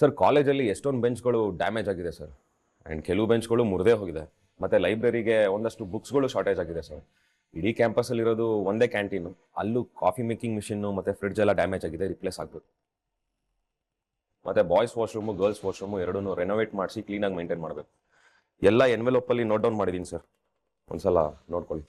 Sir ಕಾಲೇಜಲ್ಲಿ ಎಷ್ಟೊಂದು ಬೆಂಚ್ಗಳು damage ಆಗಿದೆ ಸರ್. ಆ್ಯಂಡ್ ಕೆಲವು ಬೆಂಚ್ಗಳು ಮುರಿದೇ ಹೋಗಿದೆ. ಮತ್ತು ಲೈಬ್ರರಿಗೆ ಒಂದಷ್ಟು ಬುಕ್ಸ್ಗಳು ಶಾರ್ಟೇಜ್ ಆಗಿದೆ ಸರ್. ಇಡೀ ಕ್ಯಾಂಪಸಲ್ಲಿರೋದು ಒಂದೇ ಕ್ಯಾಂಟೀನು, ಅಲ್ಲೂ ಕಾಫಿ ಮೇಕಿಂಗ್ ಮಿಷಿನ್ನು ಮತ್ತು ಫ್ರಿಡ್ಜ್ ಎಲ್ಲ ಡ್ಯಾಮೇಜ್ ಆಗಿದೆ, ರಿಪ್ಲೇಸ್ ಆಗಬೇಕು. ಮತ್ತು ಬಾಯ್ಸ್ ವಾಶ್ರೂಮು ಗರ್ಲ್ಸ್ ವಾಶ್ರೂಮು ಎರಡೂ ರೆನೋವೇಟ್ ಮಾಡಿಸಿ ಕ್ಲೀನಾಗಿ ಮೇಂಟೈನ್ ಮಾಡಬೇಕು. ಎಲ್ಲ ಎನ್ವೆಲೋಪಲ್ಲಿ ನೋಟ್ ಡೌನ್ ಮಾಡಿದ್ದೀನಿ ಸರ್, ಒಂದ್ಸಲ ನೋಡ್ಕೊಳ್ಳಿ.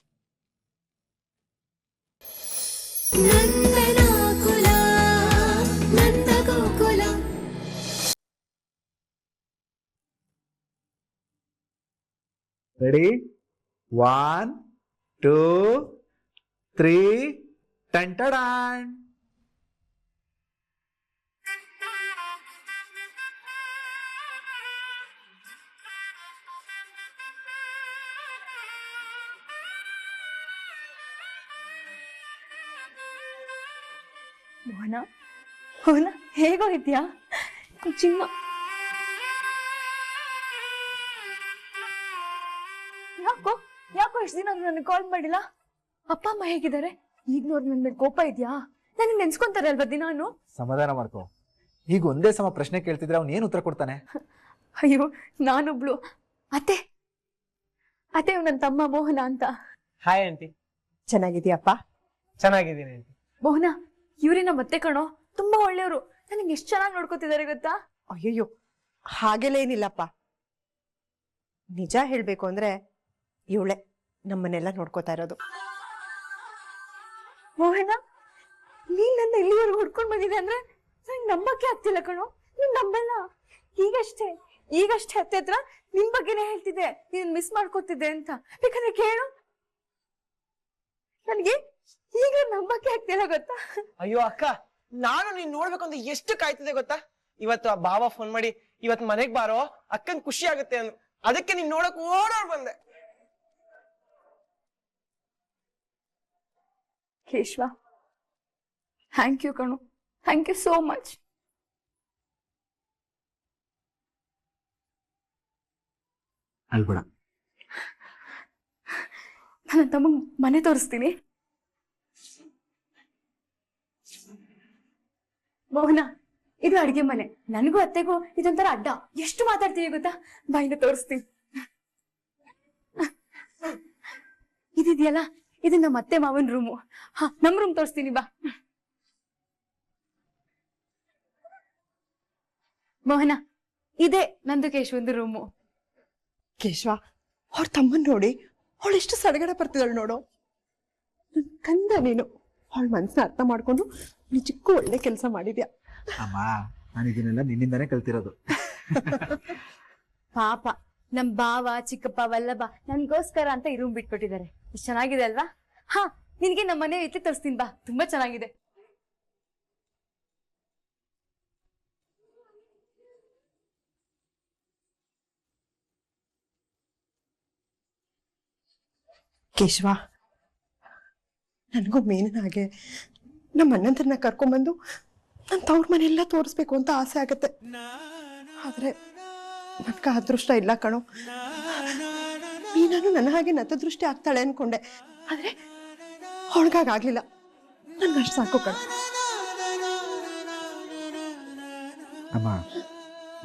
ರೆಡಿ 1 2 3 ಟಂಟಡಾನ್. ಮೋಹನ, ಮೋಹನ ಹೇಗೋಗಿದ್ಯಾ? ಚಿನ್ನ ಯಾಕೋ ಯಾಕೋ ಇಷ್ಟು ದಿನ ನನಗೆ ಕಾಲ್ ಮಾಡಿಲ್ಲ? ಅಪ್ಪ ಅಮ್ಮ ಹೇಗಿದ್ದಾರೆ? ಈಗ ನೋಡಿ ನನ್ನ ಮೇಲೆ ಕೋಪ ಇದೆಯಾ? ನನಗೆ ನೆನ್ಸ್ಕೊಂತಾರೆ ಅಲ್ವಾ ದಿನಾನು? ಸಮಾಧಾನ ಮಾಡ್ಕೋ. ಈಗ ಒಂದೇ ಸಮ ಪ್ರಶ್ನೆ ಕೇಳ್ತಿದ್ರೆ ಅವ್ನು ಏನು ಉತ್ತರ ಕೊಡ್ತಾನೆ? ಅಯ್ಯೋ, ನಾನೊಬ್ಳು ಅತ್ತೆ ಅತ್ತೆ ನನ್ನ ತಮ್ಮ ಮೋಹನ ಅಂತ. Hi aunty. ಚೆನ್ನಾಗಿದ್ಯಪ್ಪ? ಚೆನ್ನಾಗಿದ್ದೀನಿ ಆಂಟಿ. ಮೋಹನ, ಇವ್ರೇ ನಮ್ಮ ಅತ್ತೆ ಕಣೋ, ತುಂಬಾ ಒಳ್ಳೆಯವರು. ನನಗೆ ಎಷ್ಟು ಚೆನ್ನಾಗಿ ನೋಡ್ಕೋತಿದ್ದಾರೆ ಗೊತ್ತಾ? ಅಯ್ಯಯ್ಯೋ, ಹಾಗೆಲ್ಲ ಏನಿಲ್ಲಪ್ಪ. ನಿಜ ಹೇಳ್ಬೇಕು ಅಂದ್ರೆ ಇವಳೆ ನಮ್ಮನ್ನೆಲ್ಲ ನೋಡ್ಕೋತಾ ಇರೋದು. ಮೋಹನ, ನೀನ್ ನನ್ನ ಇಲ್ಲಿವರೆಗೂ ಹುಡ್ಕೊಂಡ್ ಬಂದಿದೆ ಅಂದ್ರೆ ನಂಗೆ ನಂಬಕ್ಕೆ ಆಗ್ತಿಲ್ಲ ಕಣೋ. ನೀನ್ ನಂಬಲ್ಲ. ಈಗಷ್ಟೇ ಅತ್ತೆ ಹತ್ರ ನಿನ್ ಬಗ್ಗೆನೇ ಹೇಳ್ತಿದ್ದೆ, ನೀನ್ ಮಿಸ್ ಮಾಡ್ಕೋತಿದ್ದೆ ಅಂತ. ಬೇಕಾದ್ರೆ ಕೇಳು. ನನಗೆ ಈಗ ನಂಬಕ್ಕೆ ಆಗ್ತಿಲ್ಲ ಗೊತ್ತಾ? ಅಯ್ಯೋ ಅಕ್ಕ, ನಾನು ನೀನ್ ನೋಡ್ಬೇಕು ಅಂತ ಎಷ್ಟು ಕಾಯ್ತಿದೆ ಗೊತ್ತಾ? ಇವತ್ತು ಆ ಬಾವ ಫೋನ್ ಮಾಡಿ ಇವತ್ ಮನೆಗ್ ಬಾರೋ, ಅಕ್ಕನ್ ಖುಷಿ ಆಗುತ್ತೆ ಅಂದ್ರು. ಅದಕ್ಕೆ ನೀನ್ ನೋಡಕ್ ಓಡೋಡ್ ಬಂದೆ. ಕೇಶವ, ಥ್ಯಾಂಕ್ ಯು ಕಣು, ಥ್ಯಾಂಕ್ ಯು ಸೋ ಮಚ್. ಅಲ್ಬೇಡ. ನನ್ನ ತಮ್ಮ ಮನೆ ತೋರಿಸ್ತೀನಿ. ಮೋಹನ, ಇದು ಅಡ್ಗೆ ಮನೆ. ನನಗೂ ಅತ್ತೆಗೂ ಇದೊಂಥರ ಅಡ್ಡ. ಎಷ್ಟು ಮಾತಾಡ್ತೀವಿ ಗೊತ್ತಾ? ಬಾಯಿನ ತೋರಿಸ್ತೀನಿ. ಇದಿದೆಯಲ್ಲ, ಇದು ನಮ್ಮ ಅತ್ತೆ ಮಾವನ್ ರೂಮು. ನಮ್ ರೂಮ್ ತೋರಿಸ್ತೀನಿ ಬಾ. ಮೋಹನ, ಇದೇ ನಂದು ಕೇಶವಂದು ರೂಮು. ಕೇಶವ, ಅವ್ರ ತಮ್ಮನ್ ನೋಡಿ ಅವಳು ಎಷ್ಟು ಸಡಗಡ ಬರ್ತಿದಳು ನೋಡು. ನನ್ ಕಂದ ನೀನು. ಅವಳ ಮನ್ಸನ್ನ ಅರ್ಥ ಮಾಡ್ಕೊಂಡು ನಿಜಕ್ಕೂ ಒಳ್ಳೆ ಕೆಲಸ ಮಾಡಿದ್ಯಾ. ಅಮ್ಮ, ನಾನು ಇದನ್ನೆಲ್ಲ ನಿನ್ನಿಂದಾನೇ ಕಲ್ತಿರೋದು. ಪಾಪ ನಮ್ ಬಾವ ಚಿಕ್ಕಪ್ಪ ವಲ್ಲಭ ನನ್ಗೋಸ್ಕರ ಅಂತ ಈ ರೂಮ್ ಬಿಟ್ಕೊಟ್ಟಿದ್ದಾರೆ. ಎಷ್ಟು ಚೆನ್ನಾಗಿದೆ ಅಲ್ವಾ? ನಿನ್ಗೆ ನಮ್ಮ ಮನೆ ಇಟ್ಲಿ ತೋರಿಸ್ತೀನಿ ಬಾ, ತುಂಬಾ ಚೆನ್ನಾಗಿದೆ. ಕೇಶವ, ನನಗೂ ಮೇಲಿನ ಹಾಗೆ ನಮ್ಮ ಅಣ್ಣಂದ್ರನ್ನ ಕರ್ಕೊಂಡ್ಬಂದು ನನ್ನ ತವ್ರ ಮನೆಯೆಲ್ಲ ತೋರಿಸ್ಬೇಕು ಅಂತ ಆಸೆ ಆಗತ್ತೆ. ಆದ್ರೆ ನನ್ಗ ಅದೃಷ್ಟ ಇಲ್ಲ ಕಣೋ. ನೀನಾನು ನನ್ನ ಹಾಗೆ ನತದೃಷ್ಟಿ ಆಗ್ತಾಳೆ ಅನ್ಕೊಂಡೆ, ಆದ್ರೆ ಅವಳಿಗಾಗ್ಲಿಲ್ಲ. ನನ್ಗಷ್ಟು ಸಾಕು ಕಣ. ಅಮ್ಮ,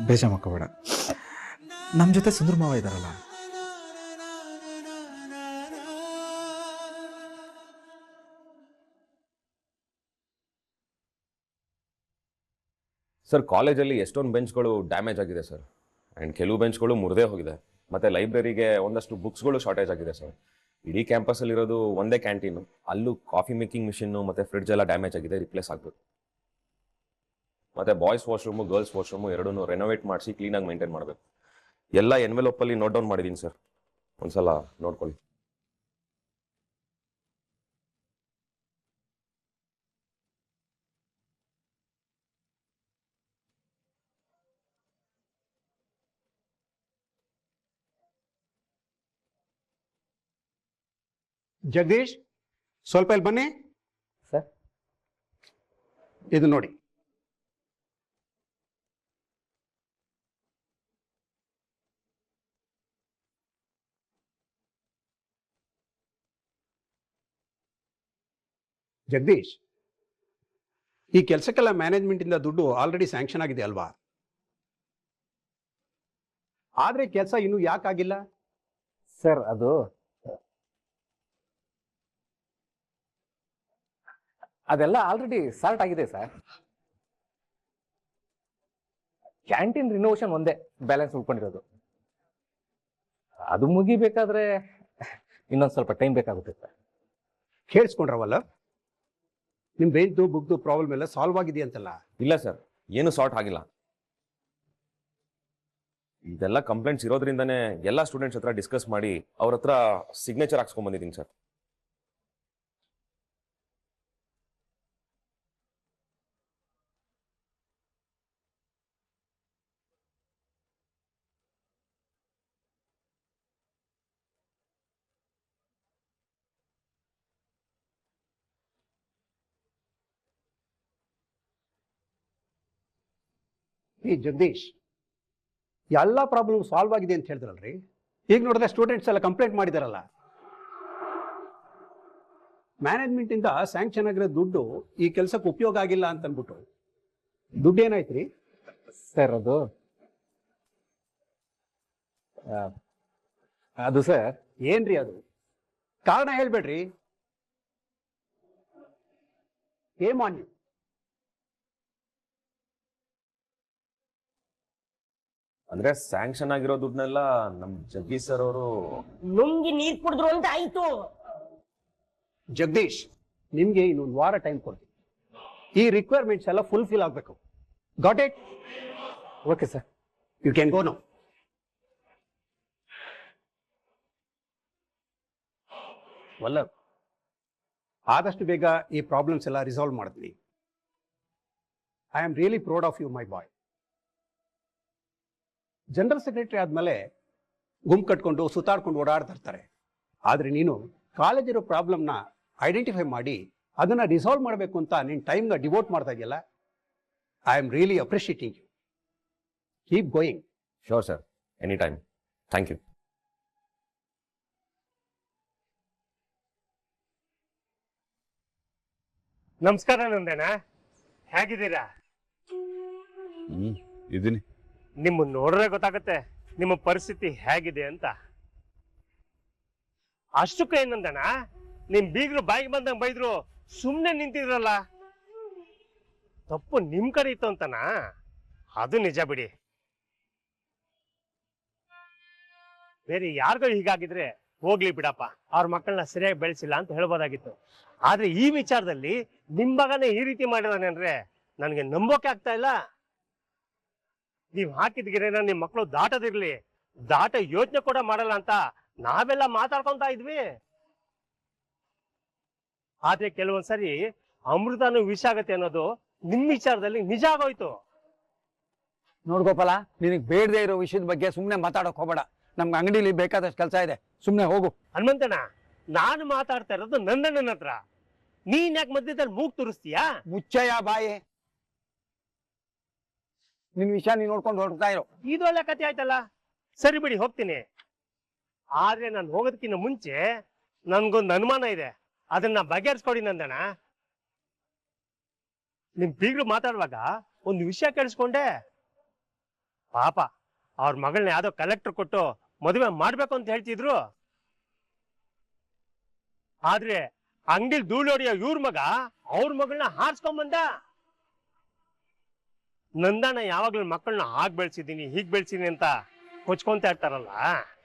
ಬೇಜ ಮಕ್ಕಬೇಡ. ನಮ್ಮ ಜೊತೆ ಸುಂದರ ಮಾವ ಇದಾರಲ್ಲ. ಸರ್ ಕಾಲೇಜಲ್ಲಿ ಎಷ್ಟೊಂದು ಬೆಂಚ್ಗಳು ಡ್ಯಾಮೇಜ್ ಆಗಿದೆ ಸರ್. ಆ್ಯಂಡ್ ಕೆಲವು ಬೆಂಚ್ಗಳು ಮುರಿದೇ ಹೋಗಿದೆ. ಮತ್ತು ಲೈಬ್ರರಿಗೆ ಒಂದಷ್ಟು ಬುಕ್ಸ್ಗಳು ಶಾರ್ಟೇಜ್ ಆಗಿದೆ ಸರ್. ಇಡೀ ಕ್ಯಾಂಪಸಲ್ಲಿರೋದು ಒಂದೇ ಕ್ಯಾಂಟೀನು, ಅಲ್ಲೂ ಕಾಫಿ ಮೇಕಿಂಗ್ ಮಿಷಿನ್ನು ಮತ್ತು ಫ್ರಿಡ್ಜ್ ಎಲ್ಲ ಡ್ಯಾಮೇಜ್ ಆಗಿದೆ, ರಿಪ್ಲೇಸ್ ಆಗಬೇಕು. ಮತ್ತು ಬಾಯ್ಸ್ ವಾಶ್ರೂಮು ಗರ್ಲ್ಸ್ ವಾಶ್ರೂಮು ಎರಡೂ ರೆನೋವೇಟ್ ಮಾಡಿಸಿ ಕ್ಲೀನಾಗಿ ಮೇಂಟೈನ್ ಮಾಡಬೇಕು. ಎಲ್ಲ ಎನ್ವೆಲೋಪಲ್ಲಿ ನೋಟ್ ಡೌನ್ ಮಾಡಿದ್ದೀನಿ ಸರ್, ಒಂದ್ಸಲ ನೋಡ್ಕೊಳ್ಳಿ. ಜಗದೀಶ್, ಸ್ವಲ್ಪ ಇಲ್ಲಿ ಬನ್ನಿ ಸರ್. ಇದು ನೋಡಿ. ಜಗದೀಶ್, ಈ ಕೆಲಸಕ್ಕೆಲ್ಲ ಮ್ಯಾನೇಜ್ಮೆಂಟ್ ಇಂದ ದುಡ್ಡು ಆಲ್ರೆಡಿ ಸ್ಯಾಂಕ್ಷನ್ ಆಗಿದೆ ಅಲ್ವಾ? ಆದ್ರೆ ಕೆಲಸ ಇನ್ನೂ ಯಾಕಾಗಿಲ್ಲ? ಸರ್ ಅದೆಲ್ಲ ಆಲ್ರೆಡಿ ಸ್ಟಾರ್ಟ್ ಆಗಿದೆ ಸರ್. ಕ್ಯಾಂಟೀನ್ ರಿನೋವೇಷನ್ ಒಂದೇ ಬ್ಯಾಲೆನ್ಸ್ ಉಳ್ಕೊಂಡಿರೋದು. ಅದು ಮುಗಿಬೇಕಾದ್ರೆ ಇನ್ನೊಂದು ಸ್ವಲ್ಪ ಟೈಮ್ ಬೇಕಾಗುತ್ತೆ ಸರ್. ಕೇಳಿಸ್ಕೊಂಡ್ರವಲ್ಲ, ನಿಮ್ ಬೇಂತು ಬುಕ್ದು ಪ್ರಾಬ್ಲಮ್ ಎಲ್ಲ ಸಾಲ್ವ್ ಆಗಿದೆಯಂತಲ್ಲ? ಇಲ್ಲ ಸರ್, ಏನು ಸಾರ್ಟ್ ಆಗಿಲ್ಲ. ಇದೆಲ್ಲ ಕಂಪ್ಲೇಂಟ್ಸ್ ಇರೋದ್ರಿಂದನೇ ಎಲ್ಲ ಸ್ಟೂಡೆಂಟ್ಸ್ ಹತ್ರ ಡಿಸ್ಕಸ್ ಮಾಡಿ ಅವ್ರ ಹತ್ರ ಸಿಗ್ನೇಚರ್ ಹಾಕ್ಸ್ಕೊಂಡ್ ಬಂದಿದ್ದೀನಿ ಸರ್. ಈ ಜಗದೀಶ್, ಎಲ್ಲ ಪ್ರಾಬ್ಲಮ್ ಸಾಲ್ವ್ ಆಗಿದೆ ಅಂತ ಹೇಳಿದ್ರಲ್ರಿ, ಈಗ ನೋಡಿದ್ರೆ ಸ್ಟೂಡೆಂಟ್ಸ್ ಎಲ್ಲ ಕಂಪ್ಲೇಂಟ್ ಮಾಡಿದಾರಲ್ಲ. ಮ್ಯಾನೇಜ್ಮೆಂಟ್ ಇಂದ ಸ್ಯಾಂಕ್ಷನ್ ಆಗಿರೋ ದುಡ್ಡು ಈ ಕೆಲಸಕ್ಕೆ ಉಪಯೋಗ ಆಗಿಲ್ಲ ಅಂತ ಅಂದ್ಬಿಟ್ಟು ದುಡ್ಡು ಏನಾಯ್ತ್ರಿ? ಸರ್ ಅದು ಸರ್, ಏನ್ರಿ ಅದು? ಕಾರಣ ಹೇಳ್ಬೇಡ್ರಿ. ಮಾನ್ಯ ಅಂದ್ರೆ ಸ್ಯಾಂಕ್ಷನ್ ಆಗಿರೋ ದುಡ್ಡನ್ನೆಲ್ಲ ನಮ್ ಜಗ್ಗೀಶ್ ಸರ್ ಅವರು ನುಂಗಿ ನೀರ್ ಕುಡಿದ್ರು ಅಂತ ಆಯ್ತು. ಜಗದೀಶ್, ನಿಮ್ಗೆ ಇನ್ನೊಂದು ವಾರ ಟೈಮ್ ಕೊಡ್ತೀನಿ. ಈ ರಿಕ್ವೈರ್ಮೆಂಟ್ಸ್ ಎಲ್ಲ ಫುಲ್ಫಿಲ್ ಆಗಬೇಕು. Got it? Okay sir. You can go now. Vallabh, ಆದಷ್ಟು ಬೇಗ ಈ ಪ್ರಾಬ್ಲಮ್ಸ್ ಎಲ್ಲ ರಿಸಾಲ್ವ್ ಮಾಡ್ತೀನಿ. I am really proud of you my boy. General secretary ಆದ್ಮೇಲೆ ಗುಂಪು ಕಟ್ಕೊಂಡು ಸುತ್ತಾಡ್ಕೊಂಡು ಓಡಾಡ್ತಾ ಇರ್ತಾರೆ. ಆದ್ರೆ ನೀನು ಕಾಲೇಜಿರೋ ಪ್ರಾಬ್ಲಮ್ನ ಐಡೆಂಟಿಫೈ ಮಾಡಿ ಅದನ್ನ ರಿಸಾಲ್ವ್ ಮಾಡಬೇಕು ಅಂತ ನಿನ್ನ ಟೈಮ್ನ ಡಿವೋಟ್ ಮಾಡ್ತಾ ಇದೆಯಲ್ಲ, I am really appreciating you. Keep going. Sure sir, any time. Thank you. ನಮಸ್ಕಾರ ನಂದಣ್ಣ, ಹೇಗಿದ್ದೀರಾ? ಇದೀನಿ. ನಿಮ್ಮನ್ನ ನೋಡ್ರೆ ಗೊತ್ತಾಗತ್ತೆ ನಿಮ್ಮ ಪರಿಸ್ಥಿತಿ ಹೇಗಿದೆ ಅಂತ. ಅಷ್ಟಕ್ಕೆ ಏನಂದಣ್ಣ, ನಿಮ್ ಬೀಗರು ಬಾಯಿಗೆ ಬಂದಂಗೆ ಬೈದ್ರು ಸುಮ್ನೆ ನಿಂತಿದ್ರಲ್ಲ, ತಪ್ಪು ನಿಮ್ ಕಡೆ ಇತ್ತು ಅಂತನಾ? ಅದು ನಿಜ ಬಿಡಿ. ಬೇರೆ ಯಾರಿಗೂ ಹೀಗಾಗಿದ್ರೆ ಹೋಗ್ಲಿ ಬಿಡಪ್ಪ, ಅವ್ರ ಮಕ್ಕಳನ್ನ ಸರಿಯಾಗಿ ಬೆಳೆಸಿಲ್ಲ ಅಂತ ಹೇಳ್ಬೋದಾಗಿತ್ತು. ಆದ್ರೆ ಈ ವಿಚಾರದಲ್ಲಿ ನಿಮ್ ಮಗನೇ ಈ ರೀತಿ ಮಾಡಿದಾನೆ ಅಂದ್ರೆ ನನಗೆ ನಂಬೋಕೆ ಆಗ್ತಾ ಇಲ್ಲ. ನೀವ್ ಹಾಕಿದ ಗಿರೇನ ನಿಮ್ ಮಕ್ಕಳು ದಾಟದಿರ್ಲಿ, ದಾಟ ಯೋಚನೆ ಕೂಡ ಮಾಡಲ್ಲ ಅಂತ ನಾವೆಲ್ಲ ಮಾತಾಡ್ಕೊಂತ ಇದ್ವಿ. ಆದ್ರೆ ಕೆಲವೊಂದ್ಸರಿ ಅಮೃತನು ವಿಷ ಆಗತ್ತೆ ಅನ್ನೋದು ನಿಮ್ ವಿಚಾರದಲ್ಲಿ ನಿಜ ಆಗೋಯ್ತು. ನೋಡ್ಗೋಪಾಲ, ನಿನಗೆ ಬೇಡದೆ ಇರೋ ವಿಷಯದ ಬಗ್ಗೆ ಸುಮ್ಮನೆ ಮಾತಾಡಕ್ ಹೋಗ್ಬೇಡ. ನಮ್ಗೆ ಅಂಗಡಿಲಿ ಬೇಕಾದಷ್ಟು ಕೆಲಸ ಇದೆ, ಸುಮ್ಮನೆ ಹೋಗು. ಹನುಮಂತಣ್ಣ, ನಾನು ಮಾತಾಡ್ತಾ ಇರೋದು ನನ್ನ ಹತ್ರ, ನೀನ್ ಯಾಕೆ ಮಧ್ಯದಲ್ಲಿ ಮೂಗ್ ತುರಿಸ್ತೀಯಾ? ಮುಚ್ಚಯ್ಯ ಬಾಯಿ. ನಿನ್ ವಿಷಯ ನೀನ್ ನೋಡ್ಕೊಂಡು ಹೊರಡ್ತಾ ಇರೋ. ಇದೊಳ್ಳೆ ಕತೆ ಆಯ್ತಲ್ಲ. ಸರಿ ಬಿಡಿ, ಹೋಗ್ತೀನಿ. ಆದ್ರೆ ನಾನು ಹೋಗೋದಕ್ಕಿಂತ ಮುಂಚೆ ನನ್ಗೊಂದು ಅನುಮಾನ ಇದೆ, ಅದನ್ನ ಬಗೆಹರಿಸ್ಕೊಡಿ ನಂದಣ್ಣ. ನಿಮ್ ಬೀಗ್ರು ಮಾತಾಡುವಾಗ ಒಂದು ವಿಷಯ ಕೇಳಿಸ್ಕೊಂಡೆ. ಪಾಪ ಅವ್ರ ಮಗಳನ್ನ ಯಾವ್ದೋ ಕಲೆಕ್ಟರ್ ಕೊಟ್ಟು ಮದುವೆ ಮಾಡ್ಬೇಕು ಅಂತ ಹೇಳ್ತಿದ್ರು. ಆದ್ರೆ ಅಂಗಡಿಲ್ ಧೂಳೋಡಿಯ ಇವ್ರ ಮಗ ಅವ್ರ ಮಗಳನ್ನ ಹಾರ್ಸ್ಕೊಂಬಂದ. ನಂದಣ್ಣ ಯಾವಾಗ್ಲೂ ಮಕ್ಕಳನ್ನ ಹಾಗ್ ಬೆಳ್ಸಿದೀನಿ ಹೀಗ್ ಬೆಳ್ಸಿದೀನಿ ಅಂತ ಕೊಚ್ಕೊಂತ ಇರ್ತಾರಲ್ಲ,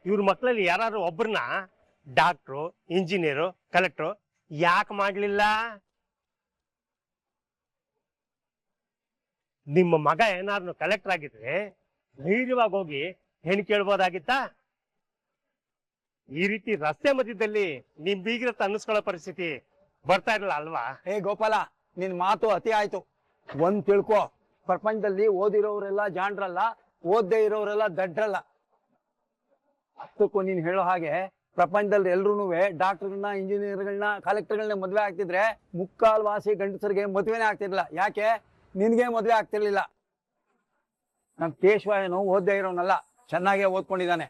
ಇವ್ರ ಮಕ್ಕಳಲ್ಲಿ ಯಾರು ಒಬ್ಬರನ್ನ ಡಾಕ್ಟ್ರು, ಇಂಜಿನಿಯರು, ಕಲೆಕ್ಟ್ರು ಯಾಕೆ ಮಾಡ್ಲಿಲ್ಲ? ನಿಮ್ಮ ಮಗ ಏನಾದ್ರು ಕಲೆಕ್ಟರ್ ಆಗಿದ್ರೆ ಧೈರ್ಯವಾಗಿ ಹೋಗಿ ಹೆಣ್ ಕೇಳ್ಬೋದಾಗಿತ್ತ? ಈ ರೀತಿ ರಸ್ತೆ ಮಧ್ಯದಲ್ಲಿ ನಿಮ್ ಬೀಗ್ರತ ಅನ್ನಿಸ್ಕೊಳ್ಳೋ ಪರಿಸ್ಥಿತಿ ಬರ್ತಾ ಇರಲ್ಲ ಅಲ್ವಾ? ಹೇ ಗೋಪಾಲ, ನಿನ್ ಮಾತು ಅತಿ ಆಯ್ತು. ಒಂದ್ ತಿಳ್ಕೊ, ಪ್ರಪಂಚದಲ್ಲಿ ಓದಿರೋರೆಲ್ಲ ಜಾಣ್ರಲ್ಲ, ಓದ್ದೇ ಇರೋರೆಲ್ಲ ದಡ್ರಲ್ಲ. ಅಷ್ಟಕ್ಕೂ ನೀನ್ ಹೇಳೋ ಹಾಗೆ ಪ್ರಪಂಚದಲ್ಲಿ ಎಲ್ರೂ ಡಾಕ್ಟರ್ಗಳನ್ನ, ಇಂಜಿನಿಯರ್ಗಳನ್ನ, ಕಲೆಕ್ಟರ್ಗಳನ್ನ ಮದ್ವೆ ಆಗ್ತಿದ್ರೆ ಮುಕ್ಕಾಲ್ ವಾಸಿ ಗಂಡಸರಿಗೆ ಮದ್ವೆನೇ ಆಗ್ತಿರ್ಲಿಲ್ಲ. ಯಾಕೆ? ನಿನ್ಗೆ ಮದ್ವೆ ಆಗ್ತಿರ್ಲಿಲ್ಲ. ನಮ್ ಕೇಶವ ಏನು ಓದ್ದೇ ಇರೋನಲ್ಲ, ಚೆನ್ನಾಗೇ ಓದ್ಕೊಂಡಿದ್ದಾನೆ.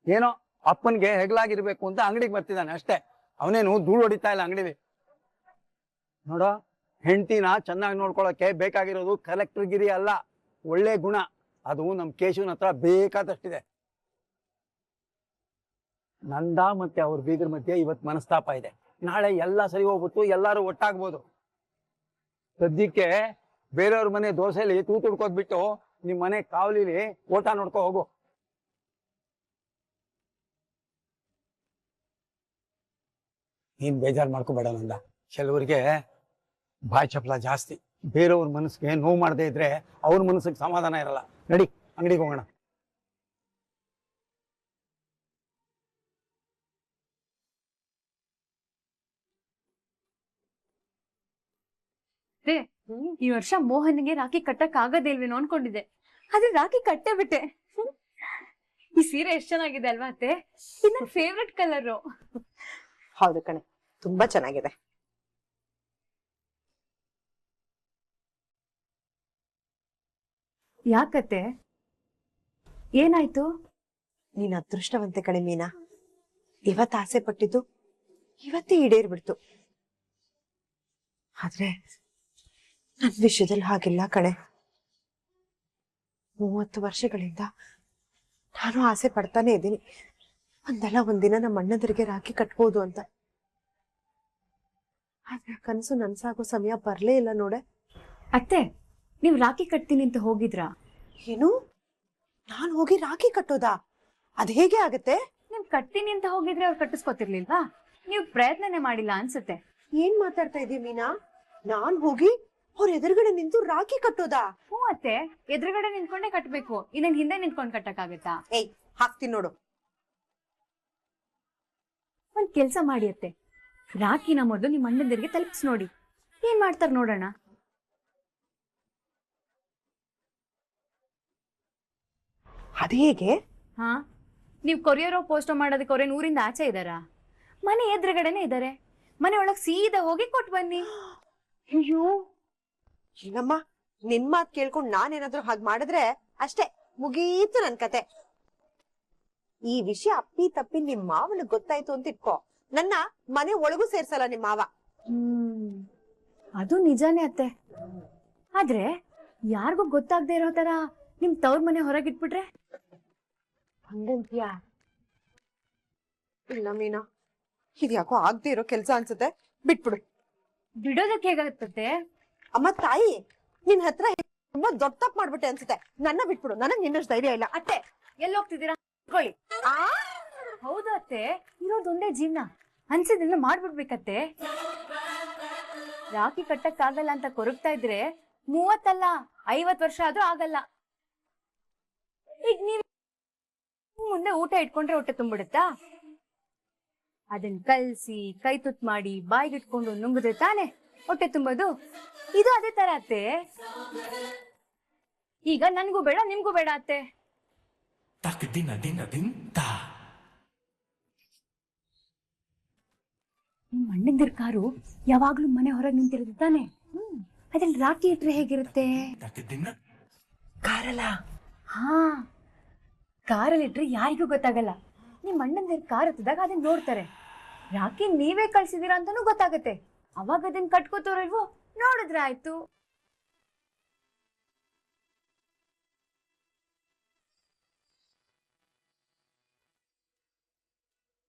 ಏನೋ ಅಪ್ಪನ್ಗೆ ಹೆಗ್ಲಾಗಿರ್ಬೇಕು ಅಂತ ಅಂಗಡಿಗೆ ಬರ್ತಿದ್ದಾನೆ ಅಷ್ಟೇ. ಅವನೇನು ಧೂಳು ಹೊಡಿತಾ ಇಲ್ಲ ಅಂಗಡಿಲಿ. ನೋಡೋ, ಹೆಂಡತಿನ ಚೆನ್ನಾಗಿ ನೋಡ್ಕೊಳಕ್ಕೆ ಬೇಕಾಗಿರೋದು ಕಲೆಕ್ಟರ್ ಗಿರಿ ಅಲ್ಲ, ಒಳ್ಳೆ ಗುಣ. ಅದು ನಮ್ಮ ಕೇಶವನ ಹತ್ರ ಬೇಕಾದಷ್ಟಿದೆ. ನಂದ ಮತ್ತೆ ಅವ್ರ ಬೀಗರ ಮಧ್ಯೆ ಇವತ್ತು ಮನಸ್ತಾಪ ಇದೆ. ನಾಳೆ ಎಲ್ಲ ಸರಿ ಹೋಗ್ಬಿಟ್ಟು ಎಲ್ಲರೂ ಒಟ್ಟಾಗ್ಬೋದು. ಸದ್ಯಕ್ಕೆ ಬೇರೆಯವ್ರ ಮನೆ ದೋಸೆಲಿ ತೂತು ಹುಡ್ಕೋದ್ಬಿಟ್ಟು ನಿಮ್ ಮನೆ ಕಾವಲಿಲಿ ಓಟ ನೋಡ್ಕೊ ಹೋಗು. ನೀನ್ ಬೇಜಾರು ಮಾಡ್ಕೋಬೇಡ ನಂದ. ಕೆಲವರಿಗೆ ಬಾಯಿ ಚಪಲ ಜಾಸ್ತಿ. ಬೇರೆಯವ್ರ ಮನಸ್ಸಿಗೆ ನೋವು ಮಾಡದೇ ಇದ್ರೆ ಅವ್ರ ಮನಸ್ಸಿಗೆ ಸಮಾಧಾನ ಇರಲ್ಲ. ನಡಿ ಅಂಗಡಿಗೆ ಹೋಗೋಣ. ಈ ವರ್ಷ ಮೋಹನ್ಗೆ ರಾಖಿ ಕಟ್ಟಕ್ ಆಗದೇ ಇಲ್ವೇನೋ ಅನ್ಕೊಂಡಿದ್ದೆ, ಆದ್ರೆ ರಾಖಿ ಕಟ್ಟೆ ಬಿಟ್ಟೆ. ಈ ಸೀರೆ ಎಷ್ಟ್ ಚೆನ್ನಾಗಿದೆ ಅಲ್ವಾ ಅತ್ತೆ? ಇದು ನನ್ನ ಫೇವ್ರೆಟ್ ಕಲರ್. ಹೌದು ಕಣೆ, ತುಂಬಾ ಚೆನ್ನಾಗಿದೆ. ಯಾಕತ್ತೆ, ಏನಾಯ್ತು? ನೀನ್ ಅದೃಷ್ಟವಂತೆ ಕಣೆ ಮೀನಾ. ಇವತ್ ಆಸೆ ಪಟ್ಟಿದ್ದು ಇವತ್ತೇ ಈಡೇರ್ಬಿಡ್ತು. ಆದ್ರೆ ನನ್ ವಿಷಯದಲ್ಲಿ ಹಾಗಿಲ್ಲ ಕಣೆ. 30 ವರ್ಷಗಳಿಂದ ನಾನು ಆಸೆ ಪಡ್ತಾನೆ ಇದ್ದೀನಿ, ಒಂದಲ್ಲ ಒಂದಿನ ನಮ್ಮ ಅಣ್ಣಂದರಿಗೆ ರಾಖಿ ಕಟ್ಬೋದು ಅಂತ. ಆದ್ರೆ ಕನಸು ನನ್ಸಾಗೋ ಸಮಯ ಬರ್ಲೇ ಇಲ್ಲ ನೋಡೆ. ಅತ್ತೆ, ನೀವ್ ರಾಖಿ ಕಟ್ತೀನಿ ಅಂತ ಹೋಗಿದ್ರಾ? ಏನು, ನಾನ್ ಹೋಗಿ ರಾಖಿ ಕಟ್ಟೋದಾ? ಅದ್ ಹೇಗೆ ಆಗತ್ತೆ? ನೀವ್ ಕಟ್ತೀನಿ ಅಂತ ಹೋಗಿದ್ರೆ ಅವ್ರು ಕಟ್ಟಿಸ್ಕೊತಿರ್ಲಿಲ್ವಾ? ನೀವ್ ಪ್ರಯತ್ನನೇ ಮಾಡಿಲ್ಲ ಅನ್ಸುತ್ತೆ. ಏನ್ ಮಾತಾಡ್ತಾ ಇದೀಯ ಮೀನಾ? ನಾನ್ ಹೋಗಿ ಅವ್ರ ಎದುರುಗಡೆ ನಿಂತು ರಾಖಿ ಕಟ್ಟೋದಾ? ಹ್ಞೂ ಅತ್ತೆ, ಎದುರುಗಡೆ ನಿಂತ್ಕೊಂಡೇ ಕಟ್ಬೇಕು, ಇನ್ನೇನ್ ಹಿಂದೆ ನಿಂತ್ಕೊಂಡ್ ಕಟ್ಟಕ್ಕಾಗತ್ತಾ? ಏಯ್, ಹಾಕ್ತೀನಿ ನೋಡು. ಒಂದ್ ಕೆಲ್ಸ ಮಾಡಿ ಅತ್ತೆ, ರಾಖಿನ ಮೊದಲು ನಿಮ್ ಅಣ್ಣಂದಿರಿಗೆ ತಲುಪಿಸ್ ನೋಡಿ, ಏನ್ ಮಾಡ್ತಾರ ನೋಡೋಣ. ಅದ್ ಹೇಗೆ? ಹಾ, ನೀವ್ ಕೊರಿಯರ್ ಪೋಸ್ಟ್ ಮಾಡೋದಕ್ಕೆ ಅವ್ರೇನ್ ಊರಿಂದ ಆಚೆ ಇದಾರಾ? ಮನೆ ಎದುರುಗಡೆನೆ ಇದಾರೆ, ಮನೆ ಒಳಗ್ ಸೀದಾ ಹೋಗಿ ಕೊಟ್ಟು ಬನ್ನಿ. ಅಯ್ಯೋ ಇಲ್ಲಮ್ಮ, ನಿನ್ ಮಾತ್ ಕೇಳ್ಕೊಂಡ್ ನಾನೇನಾದ್ರೂ ಹಾಗ್ ಮಾಡಿದ್ರೆ ಅಷ್ಟೇ, ಮುಗೀತು ನನ್ ಕತೆ. ಈ ವಿಷಯ ಅಪ್ಪಿ ತಪ್ಪಿ ನಿಮ್ ಮಾವನಿಗೆ ಗೊತ್ತಾಯ್ತು ಅಂತ ಇಟ್ಕೋ, ನನ್ನ ಮನೆ ಒಳಗೂ ಸೇರ್ಸಲ್ಲ ನಿಮ್ ಮಾವ. ಅದು ನಿಜಾನೇ ಅತ್ತೆ, ಆದ್ರೆ ಯಾರಿಗೂ ಗೊತ್ತಾಗದೆ ಇರೋ ತರ ನಿಮ್ ತವ್ರ ಮನೆ ಹೊರಗಿಟ್ಬಿಟ್ರೆ? ಹಂಗಂತೀಯಾ? ಇಲ್ಲ ಮೀನಾ, ಇದ್ಯಾಕೋ ಆಗ್ದೇ ಇರೋ ಕೆಲ್ಸ ಅನ್ಸುತ್ತೆ, ಬಿಟ್ಬಿಡು. ಬಿಡೋದಕ್ಕೆ ಹೇಗಾಗತ್ತೆ? ಅಮ್ಮ ತಾಯಿ, ನಿನ್ ಹತ್ರ ತುಂಬಾ ದೊಡ್ಡ ತಪ್ಪು ಮಾಡ್ಬಿಟ್ಟೆ ಅನ್ಸುತ್ತೆ, ನನ್ನ ಬಿಟ್ಬಿಡು. ನನಗ್ ನಿನ್ನಷ್ಟು ಧೈರ್ಯ ಇಲ್ಲ. ಅತ್ತೆ, ಎಲ್ಲಿ ಹೋಗ್ತಿದ್ದೀರಾ? ಹೌದು ಅತ್ತೆ, ಇರೋದೊಂದೇ ಜೀವನ, ಅನ್ಸಿದ್ರಿಂದ ಮಾಡ್ಬಿಡ್ಬೇಕತ್ತೆ. ರಾಖಿ ಕಟ್ಟಕ್ಕಾಗಲ್ಲ ಅಂತ ಕೊರಗ್ತಾ ಇದ್ರೆ 30 ಅಲ್ಲ 50 ವರ್ಷ ಆದ್ರೂ ಆಗಲ್ಲ. ಈಗ ನೀವ್ ಮುಂದೆ ಊಟ ಇಟ್ಕೊಂಡ್ರೆ ಹೊಟ್ಟೆ ತುಂಬಿಡುತ್ತಾ? ಅದನ್ನ ಕಲ್ಸಿ ಕೈ ತುತ್ ಮಾಡಿ ಬಾಯಿಗಿಟ್ಕೊಂಡು ನುಂಗಿದ್ರೆ ತಾನೆ ಹೊಟ್ಟೆ ತುಂಬೋದು. ಇದು ಅದೇ ತರ ಅತ್ತೆ. ಈಗ ನನ್ಗೂ ಬೇಡ ನಿಮ್ಗೂ ಬೇಡ ಅತ್ತೆ. ನಿಮ್ ಅಣ್ಣಂದಿರ ಕಾರು ಯಾವಾಗ್ಲೂ ಮನೆ ಹೊರಗೆ ನಿಂತಿರುತ್ತೆ ತಾನೆ, ಅದ್ರಲ್ಲಿ ರಾಖಿ ಇಟ್ರೆ ಹೇಗಿರುತ್ತೆ? ಕಾರಲ್ಲ? ಹಾ, ಕಾರಲ್ಲಿ ಇಟ್ರೆ ಯಾರಿಗೂ ಗೊತ್ತಾಗಲ್ಲ. ನಿಮ್ ಅಣ್ಣಂದಿರ ಕಾರ್ ಹತ್ತಿದಾಗ ಅದನ್ನ ನೋಡ್ತಾರೆ, ರಾಖಿ ನೀವೇ ಕಳ್ಸಿದೀರಾ ಅಂತಾನೂ ಗೊತ್ತಾಗತ್ತೆ. ಅವಾಗ ಅದನ್ನ ಕಟ್ಕೋತಾರಲ್ವೋ, ನೋಡಿದ್ರೆ ಆಯ್ತು.